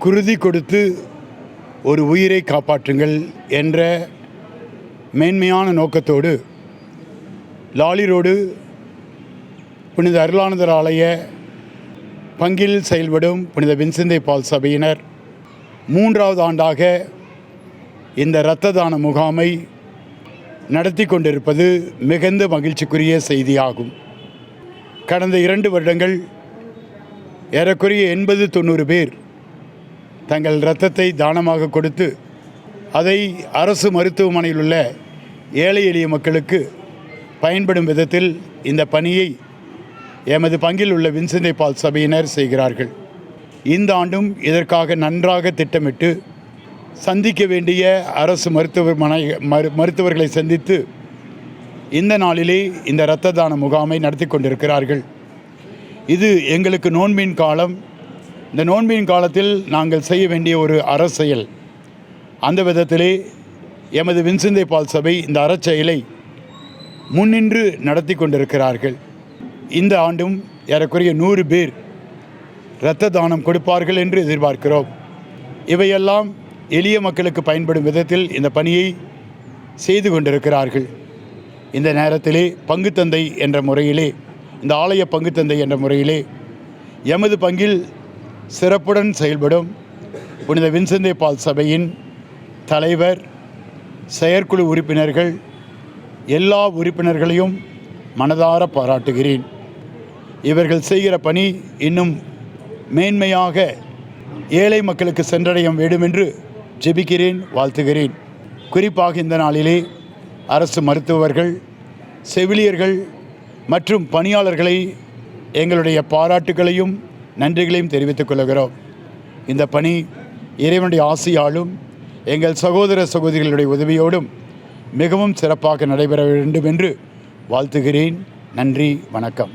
குருதி கொடுத்து ஒரு உயிரை காப்பாற்றுங்கள் என்ற மேன்மையான நோக்கத்தோடு லாலி ரோடு புனித அருளானந்தர் ஆலய பங்கில் செயல்படும் புனித வின்சென்ட் பால் சபையினர் 3வது ஆண்டாக இந்த இரத்த தான முகாமை நடத்தி கொண்டிருப்பது மிகுந்த மகிழ்ச்சிக்குரிய செய்தியாகும். கடந்த 2 வருடங்கள் ஏறக்குறைய 80-90 பேர் தங்கள் இரத்தத்தை தானமாக கொடுத்து அதை அரசு மருத்துவமனையில் உள்ள ஏழை எளிய மக்களுக்கு பயன்படும் விதத்தில் இந்த பணியை எமது பங்கில் உள்ள வின்சென்ட் பால் சபையினர் செய்கிறார்கள். இந்த ஆண்டும் இதற்காக நன்றாக திட்டமிட்டு சந்திக்க வேண்டிய அரசு மருத்துவர்களை சந்தித்து இந்த நாளிலே இந்த இரத்த தான முகாமை நடத்தி கொண்டிருக்கிறார்கள். இது எங்களுக்கு நோன்பின் காலம். இந்த நோன்பின் காலத்தில் நாங்கள் செய்ய வேண்டிய ஒரு அறச்செயல். அந்த விதத்திலே எமது வின்சென்ட் பால் சபை இந்த அறச்செயலை முன்னின்று நடத்தி கொண்டிருக்கிறார்கள். இந்த ஆண்டும் ஏறக்குறைய 100 பேர் இரத்த தானம் கொடுப்பார்கள் என்று எதிர்பார்க்கிறோம். இவையெல்லாம் எளிய மக்களுக்கு பயன்படும் விதத்தில் இந்த பணியை செய்து கொண்டிருக்கிறார்கள். இந்த நேரத்திலே பங்குத்தந்தை என்ற முறையிலே, இந்த ஆலய பங்குத்தந்தை என்ற முறையிலே எமது பங்கில் சிறப்புடன் செயல்படும் புனித வின்சென்ட் பால் சபையின் தலைவர், செயற்குழு உறுப்பினர்கள், எல்லா உறுப்பினர்களையும் மனதார பாராட்டுகிறேன். இவர்கள் செய்கிற பணி இன்னும் மேன்மையாக ஏழை மக்களுக்கு சென்றடைய வேண்டும் என்று ஜெபிக்கிறேன், வாழ்த்துகிறேன். குறிப்பாக இந்த நாளிலே அரசு மருத்துவர்கள், செவிலியர்கள் மற்றும் பணியாளர்களை எங்களுடைய பாராட்டுகளையும் நன்றிகளையும் தெரிவித்துக் கொள்கிறோம். இந்த பணி இறைவனுடைய ஆசியாலும் எங்கள் சகோதர சகோதரிகளுடைய உதவியோடும் மிகவும் சிறப்பாக நடைபெற வேண்டும் என்று வாழ்த்துகிறேன். நன்றி, வணக்கம்.